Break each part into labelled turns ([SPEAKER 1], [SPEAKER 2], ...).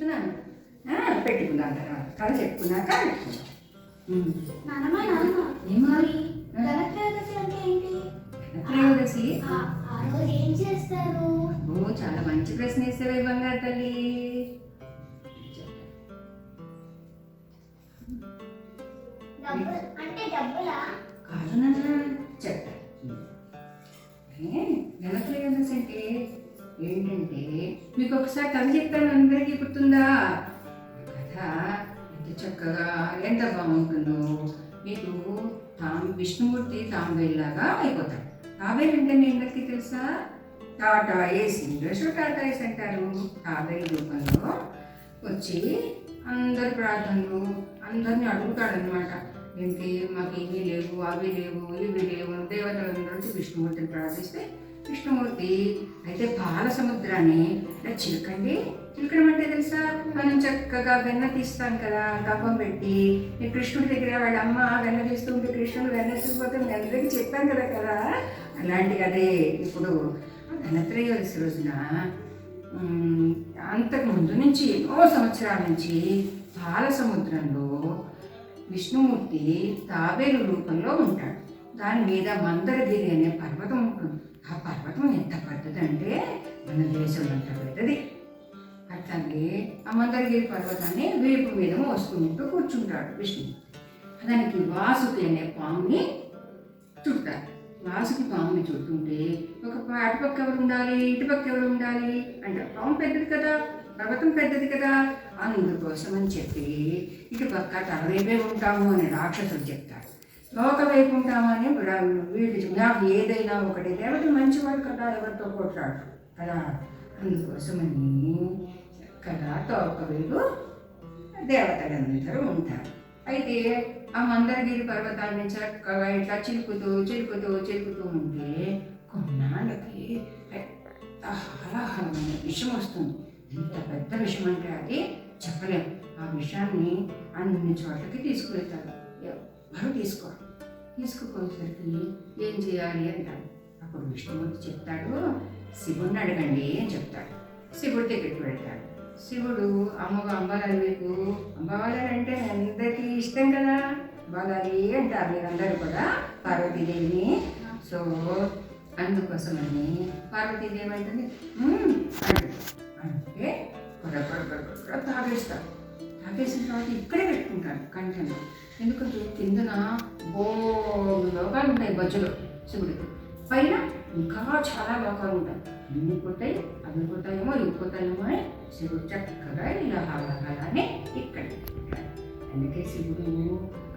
[SPEAKER 1] చెప్తున్నాను. పెట్టుకుందాం తర్వాత కథ చెప్పుకున్నాక పెట్టుకుందాం.
[SPEAKER 2] మరి ధనత్రయోదశి అంటే ఏంటి?
[SPEAKER 1] ధనత్రయోదశి
[SPEAKER 2] ఆ రోజు ఏం చేస్తారు?
[SPEAKER 1] చాలా మంచి ప్రశ్న వేసేవే బంగారు తల్లి.
[SPEAKER 2] అంటే డబ్బులా?
[SPEAKER 1] కాదు నాన్న, చెప్తా. ధనత్రయోదశి అంటే ఏంటంటే మీకు ఒకసారి కథ చెప్పాను, అందరికీ గుర్తుందా? కథ ఎంత చక్కగా ఎంత బాగుంటుందో. మీకు విష్ణుమూర్తి తాంబేలాగా అయిపోతాడు. తాబేలు అంటే మీ అందరికీ తెలుసా? టాటా ఏస్, ఇంగ్లీష్లో టాటా ఏస్ అంటారు. తాబేలు రూపంలో వచ్చి అందరి ప్రార్థనలు అందరినీ అడుగుతాడనమాట. ఏంటి మాకు ఇవి లేవు, అవి లేవు, ఇవి లేవు. దేవతలందరూ విష్ణుమూర్తిని ప్రార్థిస్తే విష్ణుమూర్తి అయితే పాల సముద్రాన్ని ఇలా చిలకండి. చిలకడం అంటే తెలుసా? మనం చక్కగా వెన్న తీస్తాం కదా గవ్వం పెట్టి. మీ కృష్ణుడి దగ్గర వాళ్ళ అమ్మ వెన్న తీస్తుంటే కృష్ణుడు వెన్న తీసిపోతే మీ అందరికీ చెప్పాను కదా. అలాంటిది అదే ఇప్పుడు ధనత్రయోదశి రోజున అంతకు ముందు నుంచి ఎన్నో సంవత్సరాల నుంచి పాల సముద్రంలో విష్ణుమూర్తి తాబేలు రూపంలో ఉంటాడు. దాని మీద మందరగిరి అనే పర్వతం ఉంటుంది. ఆ పర్వతం ఎంత పెద్దది అంటే మన దేశం అంత పెద్దది. అట్లాగే ఆ మందరగిరి పర్వతాన్ని వీపు మీద మోసుకుంటూ కూర్చుంటాడు విష్ణుమూర్తి. దానికి వాసుకి అనే పాముని చుడతారు. వాసుకి పాముని చుడుతుంటే అటుపక్క ఎవరు ఉండాలి, ఇటుపక్క ఎవరు ఉండాలి అంటే పాము పెద్దది కదా, పర్వతం పెద్దది కదా, అందుకోసం అని చెప్పి ఇటుపక్క తలవైపే ఉంటాము అని రాక్షసులు చెప్తారు. ఒకవైపు ఉంటామని వీళ్ళు నాకు ఏదైనా ఒకటి దేవత మంచివాడు కదా, ఎవరితో కొట్లాడు కదా, అందుకోసమని చక్కగా తోకవైపు దేవతలందరూ ఉంటారు. అయితే ఆ మందరగిరి పర్వతాన్ని చక్కగా ఇట్లా చిలుకుతూ ఉంటే కొన్నాళ్ళకి పెద్ద హాలాహలమైన విషం వస్తుంది. ఎంత పెద్ద విషం అంటే అది చెప్పలేము. ఆ విషయాన్ని అన్ని చోట్లకి తీసుకువెళ్తారు. ఎవరు తీసుకుపోయేసరికి ఏం చేయాలి అంటాడు. అప్పుడు విష్ణుమూర్తి చెప్తాడు, శివుడిని అడగండి అని చెప్తాడు. శివుడి దగ్గరికి వెళ్తాడు. శివుడు అంబాలారి వైపు, అంబాలారి అంటే అందరికీ ఇష్టం కదా, అంబాలారి అంటారు మీరందరూ కూడా పార్వతీదేవిని. సో అందుకోసమని పార్వతీదేవి అంటుంది అంటే కొర తాగేస్తారు. తాగేసిన తర్వాత ఇక్కడే పెట్టుకుంటాడు కంఠంలో. ఎందుకంటే కిందన లోకాలు ఉంటాయి బజ్జులో శివుడికి, పైన ఇంకా చాలా లోకాలు ఉంటాయి. ఇన్ని పోతాయి, అవి పోతాయేమో, ఇవి పోతాయేమో అని శివుడు చక్కగా ఇలా హాలాహాలానే ఇక్కడ. అందుకే శివుడు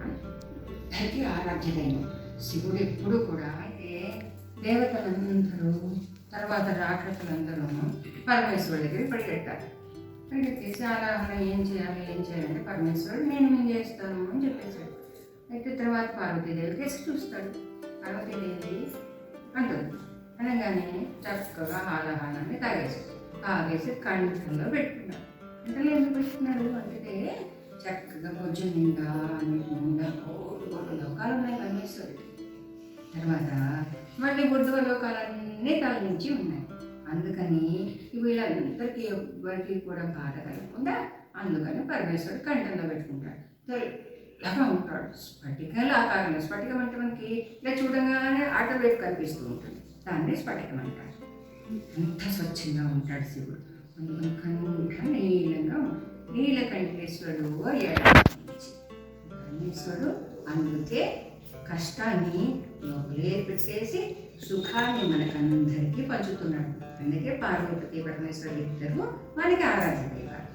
[SPEAKER 1] అందరికీ ఆరాధ్యదైన శివుడు ఎప్పుడు కూడా. అయితే దేవతలందరూ తర్వాత రాక్షసులందరూ పరమేశ్వరుడి దగ్గరికి పరిగెట్టారు. పరిగెత్తేసి ఆరాధన ఏం చేయాలంటే పరమేశ్వరుడు నేను చేస్తాను అని చెప్పేశాడు. అయితే తర్వాత పార్వతీదేవి కేసి చూస్తాడు. పార్వతీదేవి అంటుంది. అనగానే చక్కగా హాలాహాలాన్ని తాగేసి కంఠంలో పెట్టుకున్నాడు. కంఠంలో ఎందుకు పెట్టుకున్నాడు అంటే చక్కగా భుజం నిండా నిండా కోటి లోకాలు ఉన్నాయి పరమేశ్వరుడికి. తర్వాత మళ్ళీ బుద్ధ లోకాలన్నీ తల నుంచి ఉన్నాయి. అందుకని వీళ్ళందరికీ ఎవరికి కూడా బాధ కలగకుండా అందుకని పరమేశ్వరుడు కంఠంలో పెట్టుకుంటాడు. తెల్లగా ఉంటాడు, స్ఫటికాల ఆకారంలో. స్ఫటికం అంటే మనకి ఇలా చూడగానే ఆటోవేట్ కనిపిస్తూ ఉంటుంది, దాన్ని స్ఫటికం అంటారు. అంత స్వచ్ఛంగా ఉంటాడు శివుడు. అందుకని కంఠ నీలంగా నీలకంఠేశ్వరుడు పరమేశ్వరుడు. అందుకే కష్టాన్ని లోపలే పెట్టేసి సుఖాన్ని మనకందరికీ పంచుతున్నాడు. అందుకే పార్వతి పరమేశ్వరుడు ఇద్దరు మనకి ఆరాధించేవారు.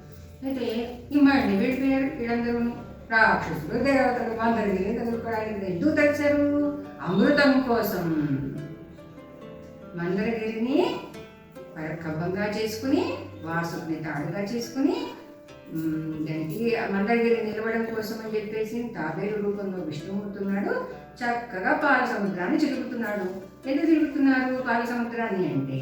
[SPEAKER 1] అయితే ఈ మళ్ళీ వీళ్ళందరూ రాక్షసులు దేవతలు అందరికీ చదువుకోవడానికి ఎందుకు తెచ్చారు? అమృతం కోసం. మందరగిరిని కవ్వంగా చేసుకుని, వాసుని తాడుగా చేసుకుని, దానికి మందరగిరి నిలవడం కోసం అని చెప్పేసి తాబేలు రూపంలో విష్ణుమూర్తి ఉన్నాడు. చక్కగా పాల సముద్రాన్ని చిలుకుతున్నాడు. ఎందుకు తిరుగుతున్నారు పాల సముద్రాన్ని అంటే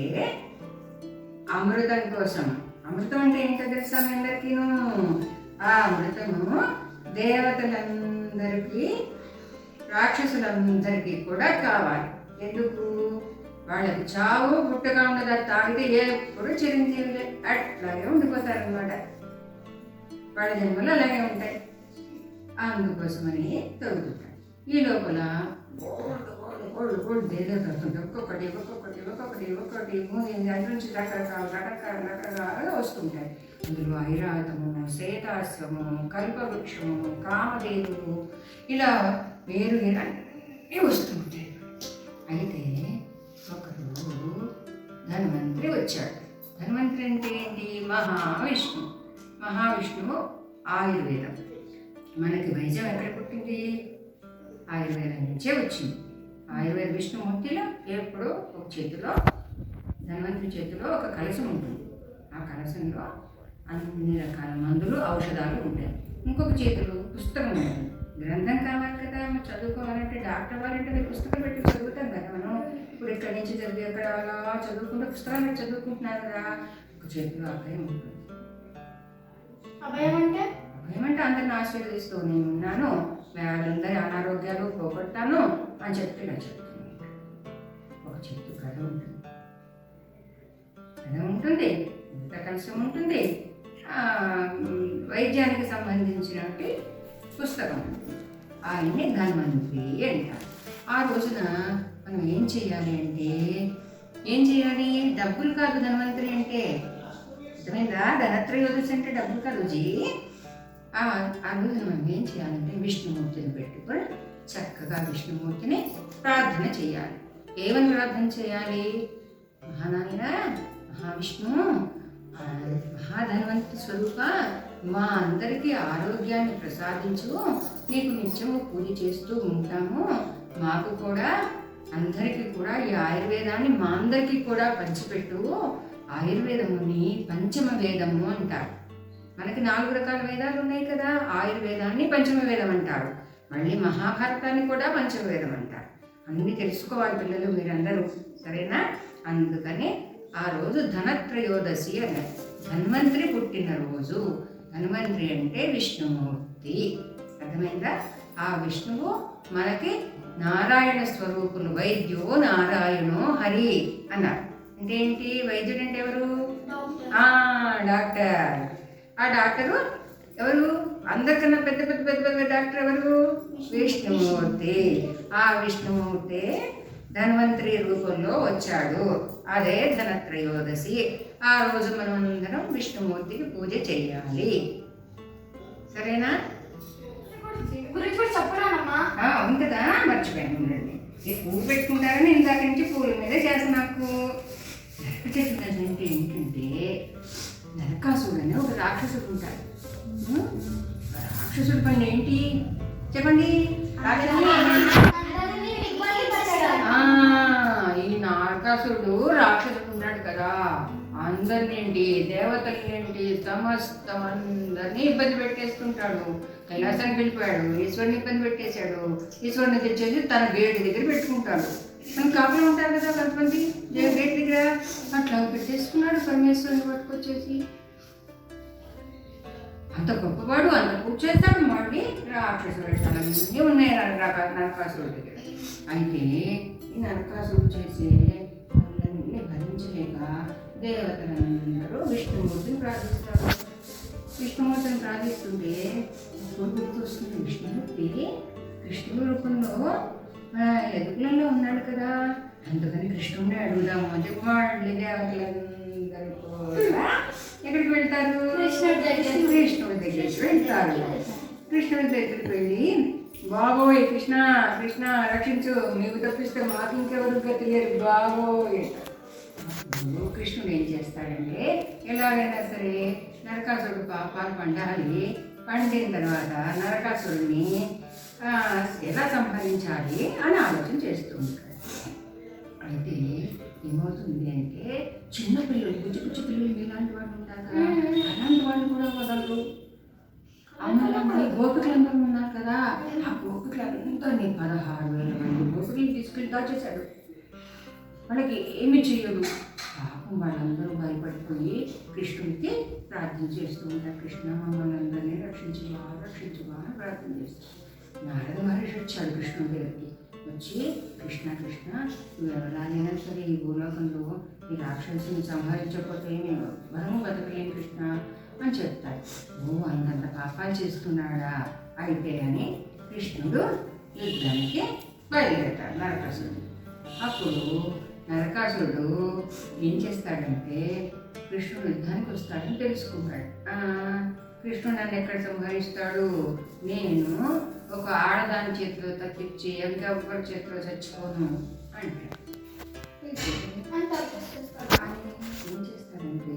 [SPEAKER 1] అమృతం కోసం. అమృతం అంటే ఏంటో తెలుసా మీ అందరికీను? ఆ అమృతము దేవతలందరికీ రాక్షసులందరికీ కూడా కావాలి. ఎందుకు? వాళ్ళకి చావు పుట్టగా ఉండదు. అది తాగితే ఎప్పుడు చిరంజీవులే అట్లాగే ఉండిపోతారనమాట. వాళ్ళ జన్మలు అలాగే ఉంటాయి. అందుకోసమని తగ్గుతుంటాయి. ఈ లోపల గోల్డ్ దేదో తగ్గుతుంటాయి. ఒక్కొక్కటి దాని నుంచి రకరకాలుగా వస్తుంటాయి. అందులో ఐరావతము, శ్వేతాశ్వము, కల్పవృక్షము, కామధేనువు, ఇలా వేరు వేరు అన్నీ వస్తుంటాయి. అయితే ఒకరోజు ధన్వంతరి వచ్చాడు. ధన్వంతరి అంటే ఏంటి? మహావిష్ణువు ఆయుర్వేదం. మనకి వైద్యం ఎక్కడ పుట్టింది? ఆయుర్వేదం నుంచే వచ్చింది. ఆయుర్వేద విష్ణుమూర్తిలో ఎప్పుడో ఒక చేతిలో, ధన్వంతరి చేతిలో ఒక కలశం ఉంటుంది. ఆ కలశంలో అన్ని రకాల మందులు, ఔషధాలు ఉంటాయి. ఇంకొక చేతిలో పుస్తకం ఉంటుంది. గ్రంథం కావాలి కదా, మనం చదువుకోవాలంటే, డాక్టర్ అవ్వాలంటే మీరు పుస్తకం పెట్టి చదువుతాం కదా. మనం ఇప్పుడు ఇక్కడి నుంచి చదివి అక్కడ అలా చదువుకుంటే పుస్తకాలు పెట్టి చదువుకుంటున్నారు కదా. ఒక చేతిలో అభయం ఉంటుంది.
[SPEAKER 2] అభయం అంటే
[SPEAKER 1] అందరిని ఆశీర్వదిస్తూ నేను ఉన్నాను, వాళ్ళందరి అనారోగ్యాలు పోగొట్టాను అని చెప్పి ఇలా చెప్తున్నాను. ఒక చేతి కథ ఉంటుంది, ఇంత కలశం ఉంటుంది, వైద్యానికి సంబంధించినటువంటి పుస్తకం. ఆయన్ని ధన్వంతరి అంటారు. ఆ రోజున మనం ఏం చేయాలి అంటే, డబ్బులు కాదు ధన్వంతరి అంటే. అర్థమైందా? ధనత్రయోదశి అంటే డబ్బులు కాదు జీ. ఆ రోజున మనం ఏం చేయాలంటే విష్ణుమూర్తిని పెట్టుకొని చక్కగా విష్ణుమూర్తిని ప్రార్థన చేయాలి. ఏమని ప్రార్థన చేయాలి? మహానాయన, మహావిష్ణు, మహాధన్వంతరి స్వరూప, మా అందరికీ ఆరోగ్యాన్ని ప్రసాదించు. నీకు నిత్యము పూజ చేస్తూ ఉంటాము. మాకు కూడా, అందరికీ కూడా ఈ ఆయుర్వేదాన్ని మా అందరికీ కూడా పంచిపెట్టు. ఆయుర్వేదముని పంచమ వేదము అంటారు. మనకి 4 రకాల వేదాలు ఉన్నాయి కదా. ఆయుర్వేదాన్ని పంచమ వేదం అంటారు. మళ్ళీ మహాభారతాన్ని కూడా పంచమ వేదం అంటారు. అన్నీ తెలుసుకోవాలి పిల్లలు మీరందరూ, సరేనా? అందుకని ఆ రోజు ధనత్రయోదశి అన్నారు. ధన్వంతరి పుట్టినరోజు. ధన్వంతరి అంటే విష్ణుమూర్తి. అర్థమైందా? ఆ విష్ణువు మనకి నారాయణ స్వరూపులు. వైద్యో నారాయణో హరి అన్నారు. అంటే ఏంటి? వైద్యుడు అంటే ఎవరు? డాక్టర్. ఆ డాక్టరు ఎవరు? అందరికన్నా పెద్ద పెద్ద పెద్ద పెద్ద డాక్టర్ ఎవరు? విష్ణుమూర్తి. ఆ విష్ణుమూర్తి ధన్వంతరి రూపంలో వచ్చాడు. అదే ధనత్రయోదశి. ఆ రోజు మనం అందరం విష్ణుమూర్తికి పూజ చేయాలి. సరేనా? అవును కదా, మర్చిపోయాను. ఉండండి, ఈ పువ్వు పెట్టుకుంటారని ఇందాక నుంచి పూల మీద చేసి నాకు అంటే ఏంటంటే, నరకాసుడు అని ఒక రాక్షసుడు ఉంటాడు. రాక్షసుడి పని ఏంటి చెప్పండి? ఈ నరకాసుడు రాక్షసుడు ఉన్నాడు కదా, అందరినేంటి, దేవతలనేంటి, సమస్తం అందరినీ ఇబ్బంది పెట్టేస్తుంటాడు. కైలాసానికి వెళ్ళిపోయాడు, ఈశ్వరుని ఇబ్బంది పెట్టేశాడు. ఈశ్వరుని తెచ్చేసి తన గేట్ దగ్గర పెట్టుకుంటాడు. మనం కాపులు ఉంటారు కదా కొంతమంది గేట్ దగ్గర, అట్లా పెట్టేసుకున్నాడు పరమేశ్వరుని పట్టుకొచ్చేసి. అంత గొప్పవాడు, అంత పూజ చేస్తాడు. మళ్ళీ రాక్షసుడు అన్నీ ఉన్నాయి నరకాసురుడి దగ్గర. అయితే ఈ నరకాసురుడు చేసే పనులన్నీ భరించలేక దేవతలందరూ విష్ణుమూర్తిని ప్రార్థిస్తారు. విష్ణుమూర్తిని ప్రార్థిస్తుంటే గుర్తొస్తుంది, విష్ణుమూర్తి కృష్ణుడి రూపంలో ఎదుగులలో ఉన్నాడు కదా, అందుకని కృష్ణుడిని అడుగుదాము అని చెప్పి మళ్ళీ దేవతలందరూ కూడా ఎక్కడికి వెళ్తారు? కృష్ణుడి దగ్గరికి వెళ్తారు. కృష్ణుడి దగ్గరికి వెళ్ళి, బాబోయ్ కృష్ణ, కృష్ణ రక్షించు, నీవు తప్పిస్తే మాకు ఇంకెవరు తెలియదు బాబోయ్. కృష్ణుడు ఏం చేస్తాడంటే, ఎలాగైనా సరే నరకాసురుడు పాపాలు పండాలి, పండిన తర్వాత నరకాసురుడిని ఎలా సంహరించాలి అని ఆలోచన చేస్తూ ఉంటాడు. అయితే ఏమవుతుంది అంటే, చిన్నపిల్లలు, బుజ్జి పిల్లలు ఇలాంటి వాళ్ళు ఉంటారు కదా, అలాంటి వాళ్ళు కూడా వదలరు. అమ్మలమ్మని గోపికలందరూ ఉన్నారు కదా, ఆ గోపికలందరినీ 16,000 మంది గోపికలు తీసుకెళ్ళి దాచేశాడు. వాళ్ళకి ఏమి చేయడు. పాపం వాళ్ళందరూ భయపడిపోయి కృష్ణుడికి ప్రార్థన చేస్తూ ఉంటారు. కృష్ణ మమ్మల్ని అందరినీ రక్షించువా రక్షించువా అని ప్రార్థన చేస్తారు. నారద మహర్షి వచ్చాడు కృష్ణుడి దగ్గరికి. వచ్చి, కృష్ణ కృష్ణ నువ్వు ఎవరైనా సరే ఈ భూలోకంలో ఈ రాక్షసుని సంహరించకపోతే మేము బతకలేము కృష్ణ, అని చెప్తాడు. ఓ అంతంత పాపాలు చేస్తున్నాడా అయితే అని కృష్ణుడు యుద్ధానికి బయలుదేరతాడు నరకాసురుడు. అప్పుడు నరకాసురుడు ఏం చేస్తాడంటే కృష్ణుడు యుద్ధానికి వస్తాడని తెలుసుకుంటాడు. కృష్ణుడు నన్ను ఎక్కడ సంహరిస్తాడు, నేను ఒక ఆడదాని చేతిలో తప్పించి ఇంకా ఒకరి చేతిలో చచ్చిపోను అంటాడు. ఏం చేస్తాడంటే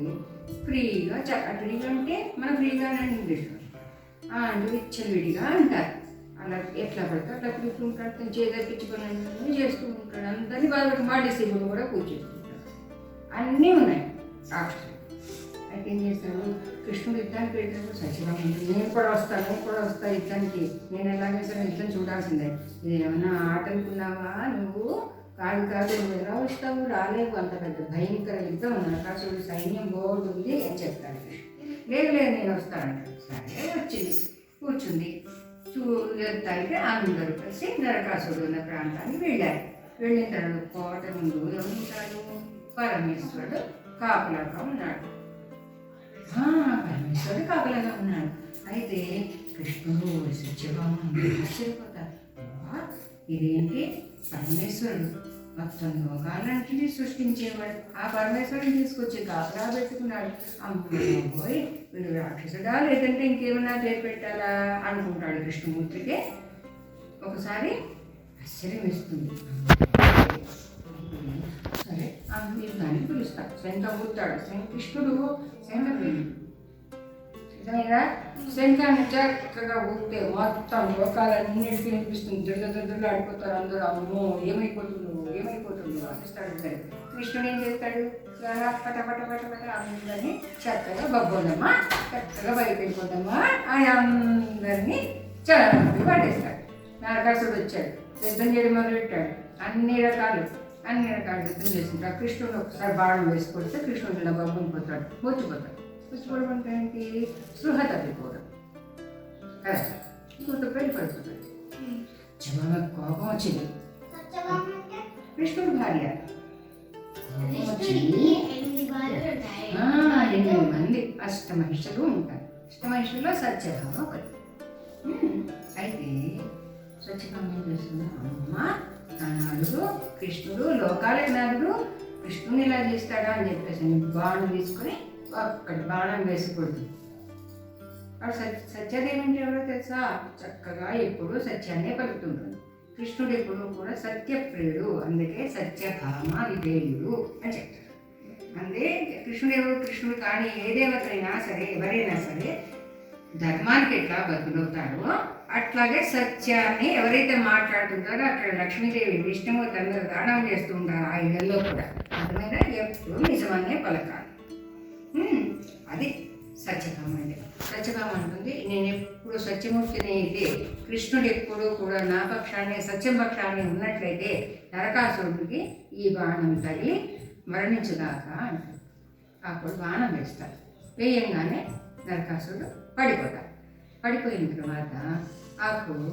[SPEAKER 1] ఫ్రీగా ఫ్రీగా అంటే మన ఫ్రీగానే ఇంగ్లీష్లో అంటే విచ్చలవిడిగా అంటారు. అలా ఎట్లా పడితే అట్లా తిరుగుతుంటాడు, తను చేదప్పించుకొని చేస్తూ ఉంటాడు. అందరినీ బాధపడి మా డిసేబుల్ కూడా కూర్చుంటుంటాడు. అన్నీ ఉన్నాయి రాక్షసులు. అయితే ఏం చేస్తాడు, కృష్ణుడు యుద్ధానికి వెళ్ళినప్పుడు సత్యభామ నేను కూడా వస్తాను యుద్ధానికి, నేను ఎలాగైతే యుద్ధం చూడాల్సిందే, ఇది ఏమన్నా ఆట అనుకున్నావా నువ్వు, కాదు నువ్వు ఎలా వస్తావు, రాలేవు, అంత పెద్ద భయంకర యుద్ధం నరకాసురుడు సైన్యం బాగుంటుంది అని చెప్తాడు. లేదు నేను వస్తానంటాడు. సరే వచ్చింది, కూర్చుంది. యుద్ధానికి అందరూ కలిసి నరకాసురుడు ఉన్న ప్రాంతానికి వెళ్ళారు. వెళ్ళిన తర్వాత కోట ముందు ఏమంటాడు, పరమేశ్వరుడు కాపులాగా ఉన్నాడు. పరమేశ్వరుడు కాపులాగా ఉన్నాడు. అయితే కృష్ణుడు సత్యభామ ఆశ్చర్యపోతారు. ఇదేంటి పరమేశ్వరుడు మొత్తం లోకాలన్నింటినీ సృష్టించేవాడు, ఆ పరమేశ్వరుని తీసుకొచ్చి కాపలా పెట్టుకున్నాడు. అమ్మాయి వీడు రాక్షసుడా లేదంటే ఇంకేమన్నా పేరు పెట్టాలా అనుకుంటాడు కృష్ణమూర్తికి. ఒకసారి ఆశ్చర్యం వేస్తుంది. సరే మీరు దాన్ని పిలుస్తాడు, శంఖ ఊతాడు. కృష్ణుడు శంఖ నిజమేనా, శంఖాన్ని చక్కగా ఊపితే మొత్తం లోకాలన్నింటికి వినిపిస్తుంది. దుర్గ ఆడిపోతారు అందరూ. అమ్మో ఏమైపోతుందో అనిస్తాడు. సరే కృష్ణుడు ఏం చేస్తాడు, పట పట పట పట అందరినీ చక్కగా బబ్బోదమ్మా చక్కగా బయట వెళ్ళిపోతామా అని అందరినీ చాలా పడేస్తాడు. నరకాసుడు వచ్చాడు, యుద్ధం చేయడం మొదలుపెట్టాడు. అన్ని రకాలు యుద్ధం చేస్తుంటాడు. కృష్ణుడు ఒకసారి బాణం వేసుకొడితే కృష్ణుడు ఇలా బబ్బుని పోతాడు, మోచిపోతాడు. పుచ్చిపోవడం అంటే ఏంటి, స్పృహ తప్పిపోవడం కదా, వెళ్ళిపోతుంది. చాలా కోపం వచ్చింది. కృష్ణుడు భార్య 8 మంది అష్టమహిషులు ఉంటారు. అష్టమహిషుల్లో సత్యభామ ఒకటి. అయితే సత్యభామ ఏం చేస్తుంది, అమ్మ నాలుగు కృష్ణుడు లోకాలకు నాలుగు కృష్ణుని ఇలా చేస్తాడా అని చెప్పేసి బాణం తీసుకొని ఒక్కటి బాణం వేసి కొడుతుంది. సత్యదేవి అంటే ఎవరో తెలుసా, చక్కగా ఎప్పుడు సత్యాన్నే పలుకుతుంటుంది. కృష్ణుడు ఎప్పుడు కూడా సత్యప్రియుడు, అందుకే సత్యభామ విధేయుడు అని చెప్తారు. అంటే కృష్ణుడు కానీ ఏ దేవతైనా సరే ఎవరైనా సరే ధర్మానికి ఎట్లా బతుకుతారో అట్లాగే సత్యాన్ని ఎవరైతే మాట్లాడుతుంటారో అక్కడ లక్ష్మీదేవి విష్ణుమూర్తి అందరూ దానం చేస్తూ ఉంటారు ఆ ఇళ్లలో కూడా. అర్థమైనా ఎప్పుడు నిజమనే పలకాలి. అది సత్యభామ అంటే. సత్యభామ అంటుంది, నేను ఎప్పుడు సత్యమూర్తిని అయితే కృష్ణుడు ఎప్పుడు కూడా నా పక్షాన్ని సత్యం పక్షాన్ని ఉన్నట్లయితే నరకాసురుడికి ఈ బాణం తగిలి మరణించుగాక అంటారు. అప్పుడు బాణం వేస్తారు. వేయంగానే నరకాసురుడు పడిపోతాడు. పడిపోయిన తర్వాత అప్పుడు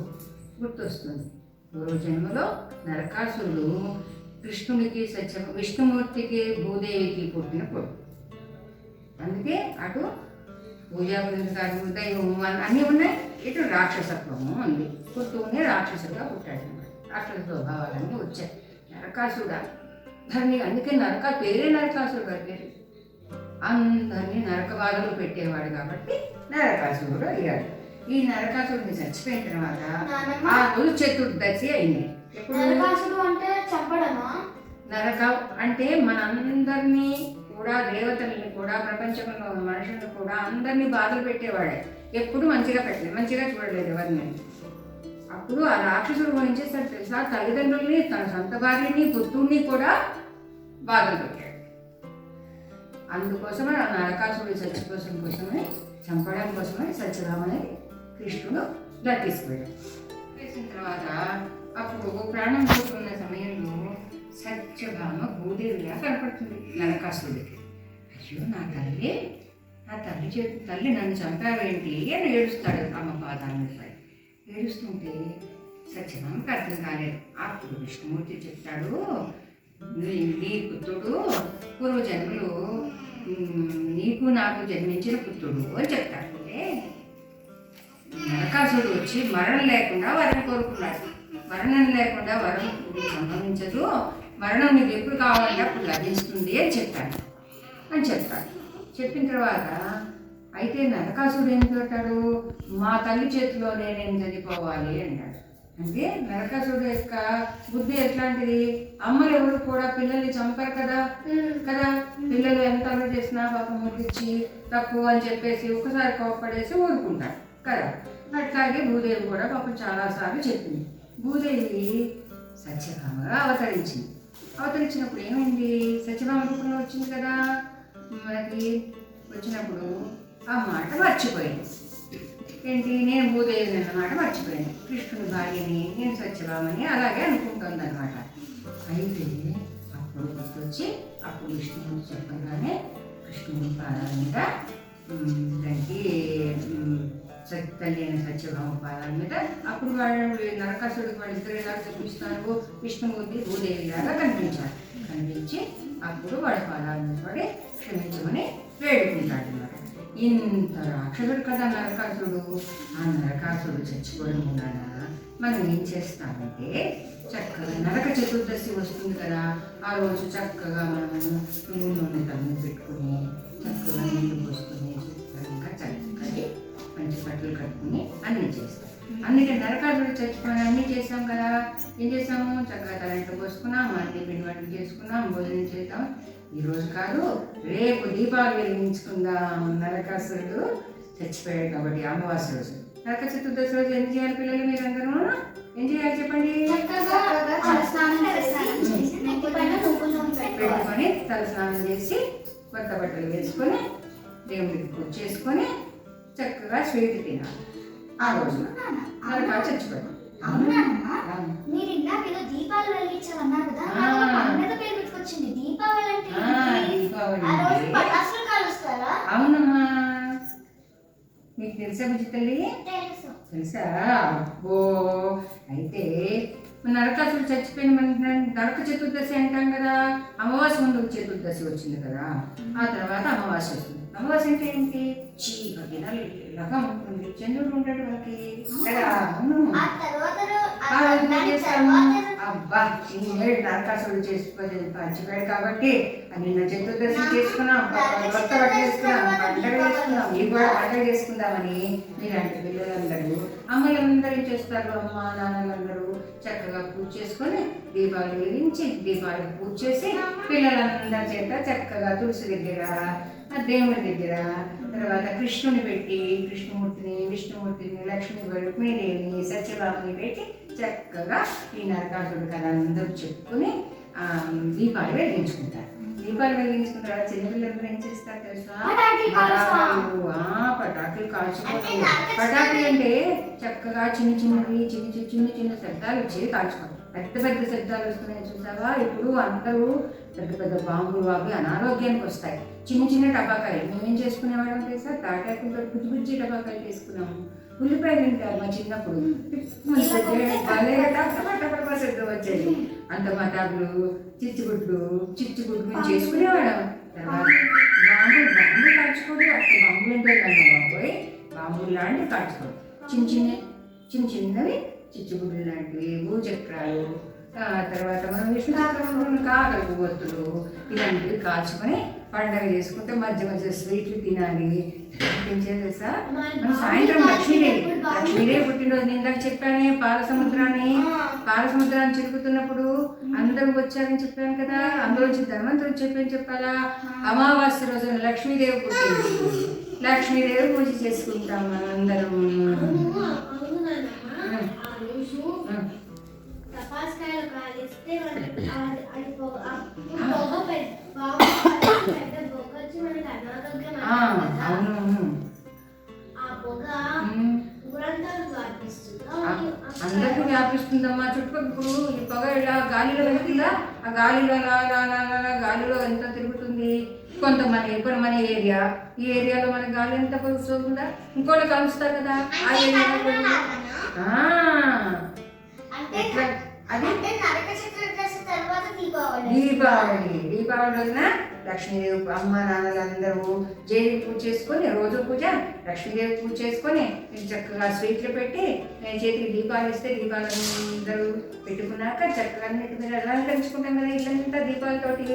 [SPEAKER 1] గుర్తొస్తుంది, పూర్వజన్మలో నరకాసురుడు కృష్ణుడికి విష్ణుమూర్తికి భూదేవికి పుట్టిన కొడుకు. అందుకే అటు పూజా పురస్కారం దైవం అన్నీ ఉన్నాయి, ఇటు రాక్షసత్వము ఉంది. పుట్టుకునే రాక్షసుగా పుట్టాడు అన్నమాట. రాక్షస స్వభావాలన్నీ వచ్చాయి. నరకాసురుడు అందరినీ, అందుకే పేరే నరకాసురుడు పేరు. అందరినీ నరక బాధలు పెట్టేవాడు కాబట్టి నరకాసురుడు అయ్యాడు. ఈ నరకాసురుడిని చచ్చిపోయిన తర్వాత ఆ రోజు చతుర్దశి అయింది. ఎప్పుడు నరక అంటే మనందరినీ కూడా, దేవతల్ని కూడా, ప్రపంచంలో ఉన్న మనుషులను కూడా అందరినీ బాధలు పెట్టేవాడే. ఎప్పుడు మంచిగా చూడలేదు ఎవరిని. అప్పుడు ఆ రాక్షసుడు ఏం చేస్తాడు తెలుసా, తల్లిదండ్రుల్ని, తన సొంత భార్యని, పుత్రుడిని కూడా బాధలు పెట్టాడు. అందుకోసమే ఆ నరకాసురుడి కోసమే చంపడం కోసమే సత్యభామని కృష్ణుడు దక్కిసిపోయాడు. చేసిన తర్వాత అప్పుడు ప్రాణం పోతున్న సమయంలో సత్యభామ భూదేవిగా కనపడుతుంది నరకాసురుడికి. అయ్యో నా తల్లి నన్ను చంపావేంటి అని ఏడుస్తాడు అమ్మ పాదాల మీద. ఏడుస్తుంటే సత్యభామకి అర్థం కాలేదు. అప్పుడు విష్ణుమూర్తి చెప్తాడు, నీ పుత్రుడు పూర్వజన్మలు నీకు నాకు జన్మించిన పుత్రుడు అని చెప్తాడు. అంటే నరకాసుడు వచ్చి మరణం లేకుండా వరం కోరుకున్నాడు. మరణం లేకుండా వరం సంభవించదు, మరణం నీకు ఎప్పుడు కావాలంటే అప్పుడు లభిస్తుంది అని చెప్తాడు. చెప్పిన తర్వాత అయితే నరకాసుడు ఏం చెప్తాడు, మా తల్లి చేతిలోనే నేను చనిపోవాలి అన్నాడు. అంటే నరకాసుడు యొక్క బుద్ధి ఎట్లాంటిది, అమ్మలు ఎవరు కూడా పిల్లల్ని చంపారు కదా కదా పిల్లలు ఎంత అల్లరి చేసినా పాపం ముట్టించి తప్పు అని చెప్పేసి ఒకసారి కోప్పడేసి ఊరుకుంటారు కదా. అట్లాగే భూదేవి కూడా పాపం చాలాసార్లు చెప్పింది. భూదేవి సత్యభామగా అవతరించినప్పుడు ఏమైంది, సత్యభామ రూపంలో వచ్చింది కదా మనకి. వచ్చినప్పుడు ఆ మాట మర్చిపోయింది. ఏంటి, నేను భూదేవిని అన్నమాట మర్చిపోయాను. కృష్ణుని భార్యని, నేను సత్యభామని అలాగే అనుకుంటుంది అనమాట. అయితే అప్పుడు గుర్తొచ్చి అప్పుడు విష్ణుమూర్తి చెప్పగానే కృష్ణుని పాదాల మీద దానికి తల్లి అయిన సత్యభామ పాదాల మీద అప్పుడు వాళ్ళు నరకాసుడికి వాళ్ళిద్దరు ఎలా చూపిస్తారు, విష్ణుమూర్తి భూదేవి లాగా కనిపించి అప్పుడు వాడి పాదాల మీద పడి క్షమించమని వేడుకుంటాడు అన్నమాట. ఇంత రాక్షసుడు కదా నరకాసుడు. ఆ నరకాసుడు చచ్చిపోవడం వలన మనం ఏం చేస్తామంటే చక్కగా నరక చతుర్దశి వస్తుంది కదా, ఆ రోజు చక్కగా మనము నూనె తమ్ము పెట్టుకుని చక్కగా నీళ్ళు పోసుకుని శుభ్రంగా చక్కగా మంచి బట్టలు కట్టుకుని అన్నీ చేస్తాం. అందుకే నరకాసుడు చచ్చిపోయిన అన్నీ చేసాం కదా. ఏం చేసాము, చక్కగా తలంట పోసుకున్నాం, మళ్ళీ పిండి వంటలు చేసుకున్నాం, భోజనం చేద్దాం. ఈరోజు కాదు, రేపు దీపాలు వెలిగించుకుందాం. నరకాసురుడు చచ్చిపోయాడు కాబట్టి అమావాస్య రోజు. నరక చతుర్దశి రోజు ఏం చేయాలి పిల్లలు, మీరందరూ ఏం చేయాలి చెప్పండి. పెట్టుకొని తలస్నానం చేసి కొత్త బట్టలు వేసుకొని దేవుడికి పూజ చేసుకొని చక్కగా స్వీట్ తినాలి. ఆ రోజు నరకాలు చచ్చిపోయాడు.
[SPEAKER 2] మీరు ఇందాక ఏదో దీపాలు వెలిగించామన్నారు కదా, పండుగ పేరు గుర్తుకొచ్చింది. దీపావళి అంటే ఆ రోజు పటాసులు కాలుస్తారా?
[SPEAKER 1] అవునమ్మా, మీకు తెలుసా బుజ్జి తల్లి? తెలుసా? అబ్బో, అయితే నరకాసుడు చచ్చిపోయిన వెంటనే నరక చతుర్దశి అంటాం కదా. అమావాస్య ముందు చతుర్దశి వచ్చింది కదా, ఆ తర్వాత అమావాస్య వస్తుంది. అమావాస్య అంటే ఏంటి, చీకటి నల్లగా ఉంటుంది, చంద్రుడు ఉంటాడు మనకి కదా. అబ్బా, ఇన్నేళ్ళు నరకాసుడు చచ్చిపోయాడు కాబట్టి నిన్న చతుర్దశి చేసుకున్నాం, కొత్త బట్టలు చేసుకున్నాం, పండగ చేసుకున్నాం, ఈ కూడా పండగ చేసుకుందామని మీలాంటి పిల్లలందరూ అమ్మలందరూ ఏం చేస్తారు, అమ్మ నాన్నలందరూ చక్కగా పూజ చేసుకొని దీపాలు వెలిగించి దీపాలకు పూజ చేసి పిల్లలందరి చేత చక్కగా తులసి దగ్గర దేవుడి దగ్గర తర్వాత కృష్ణుని పెట్టి విష్ణుమూర్తిని లక్ష్మీ రుక్మిణీదేవిని సత్యభామని పెట్టి చక్కగా ఈ నరకాసుడు కథ అందరూ చెప్పుకుని దీపాలు వెలిగించుకుంటారు. దీపాలు వెలిగించుకున్న తర్వాత చిన్నపిల్లలందరూ ఏం చేస్తారు తెలుసా, పటాకులు కాల్చుకోవాలి. పటాకులు అంటే చక్కగా చిన్న శబ్దాలు వచ్చి కాల్చుకోవాలి. పెద్ద శబ్దాలు వస్తున్నాయి చూసావా. ఇప్పుడు అందరూ పెద్ద బాంబులు అవి అనారోగ్యానికి వస్తాయి. చిన్న టపాకాయలు మేమేం చేసుకునేవాళ్ళం తెలుసా, తాటాకులతో బుజ్జి టపాకాయలు చేసుకున్నాము. ఉల్లిపాయలు తింటారు మా చిన్నప్పుడు, శబ్దం వచ్చేది. అంత మటాకులు చిచ్చుగుడ్లు చేసుకునేవాళ్ళం. తర్వాత బాంబులు కాల్చుకోడు, అప్పుడు బాంబులు ఉంటాయి కదా బాబోయ్, బాంబులు లాంటివి కాల్చుకోడు. చిన్నవి చిచ్చుగుడ్లు లాంటివి, భూచక్రాలు, తర్వాత మనం విష్ణు కాగలు ఒత్తులు ఇలాంటివి కాల్చుకొని పండగ చేసుకుంటే మధ్య స్వీట్లు తినాలి. తెలుసా, మనం సాయంత్రం లక్ష్మీదేవి పుట్టినరోజు ఇందాక చెప్పానే, పాలసముద్రాన్ని చిరుకుతున్నప్పుడు అందరూ వచ్చారని చెప్పాను కదా. అందులోంచి ధర్మంతుడు చెప్పాలా, అమావాస్య రోజున లక్ష్మీదేవి పుట్టింది, లక్ష్మీదేవి పూజ చేసుకుంటాం మనందరం. అందరికీ వ్యాపిస్తుందమ్మా. చుట్టుపక్కల ఈ పొగ ఇలా గాలిలో వెళ్తుందా, ఆ గాలిలో గాలిలో ఎంత తిరుగుతుంది. కొంతమంది ఇప్పుడు మన ఈ ఏరియాలో మన గాలి ఎంత పలుస్తుందా, ఇంకోటి కలుస్తారు కదా ఆ ఏరియాలో. అది దీపావళి రోజున లక్ష్మీదేవి అమ్మ నాన్నలు అందరూ జైలు పూజ చేసుకొని, రోజు పూజ లక్ష్మీదేవి పూజ చేసుకొని చక్కగా స్వీట్లు పెట్టి చేతికి దీపాలు ఇస్తే దీపాలు అందరూ పెట్టుకున్నాక చక్కగా అన్నిటి మీద అలంకరించుకుంటాం కదా, ఇల్లంతా దీపాలతోటి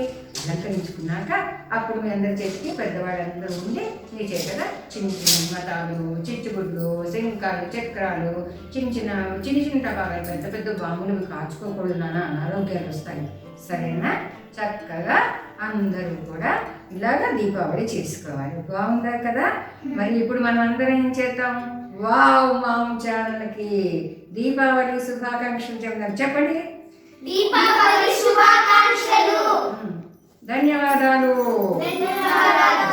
[SPEAKER 1] అలంకరించుకున్నాక అప్పుడు మీ అందరి చేతికి పెద్దవాళ్ళందరూ ఉండి మీ చేతగా చిన్న చిన్న మతాలు, చిచ్చుబుడ్లు, శంఖాలు, చక్రాలు, చిన్న టపాకాయలు, పెద్ద పెద్ద బాంబులు కాచుకోకూడదు నాన్న, అనారోగ్యాలు వస్తాయి సరేనా. చక్కగా అందరూ కూడా ఇలాగా దీపావళి చేసుకోవాలి. బాగుందా కదా. మరి ఇప్పుడు మనం అందరం ఏం చేద్దాం? వావ్ మామ్ ఛానల్కి దీపావళి శుభాకాంక్షలు చెప్దాం. చెప్పండి.
[SPEAKER 2] దీపావళి శుభాకాంక్షలు.
[SPEAKER 1] ధన్యవాదాలు.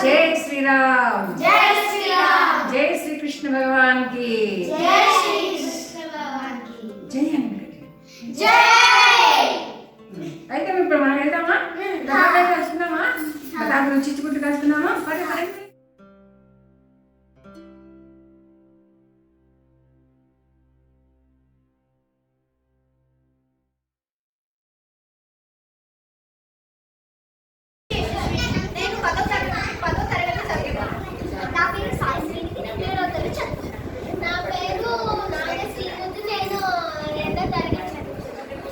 [SPEAKER 1] జై శ్రీరామ్.
[SPEAKER 2] జై శ్రీరామ్.
[SPEAKER 1] జై శ్రీకృష్ణ భగవాన్ కి
[SPEAKER 2] జై శ్రీకృష్ణ భగవాన్ కి
[SPEAKER 1] జై అండి.
[SPEAKER 2] జై.
[SPEAKER 1] అయితే ఇప్పుడు మనం వెళ్దామా? దొండకాయ కాస్తున్నామా? దాంట్లో చిచ్చుబుట్టు కాస్తున్నామా? పడే పడే.
[SPEAKER 2] నేను 10వ తరగతి చదివాను. నా పేరు సాయి శ్రీనిధి. నేను 7వ తరగతి చదువుతున్నాను. నా పేరు నాగశ్రీముద్దు. నేను 2వ తరగతి చదువుతున్నాను.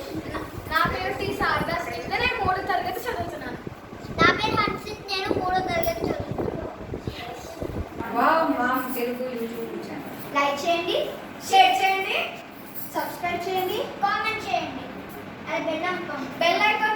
[SPEAKER 2] నా పేరు టి శారదా శ్రీనిధి. నేను 3వ తరగతి చదువుతున్నాను. నా పేరు హన్సిత్. నేను 3వ తరగతి చదువుతున్నాను.
[SPEAKER 1] Wow ma'am Telugu YouTube channel
[SPEAKER 2] like చేయండి, షేర్ చేయండి, సబ్స్క్రైబ్ చేయండి, కామెంట్ చేయండి. అది బెల్ ఐకాన్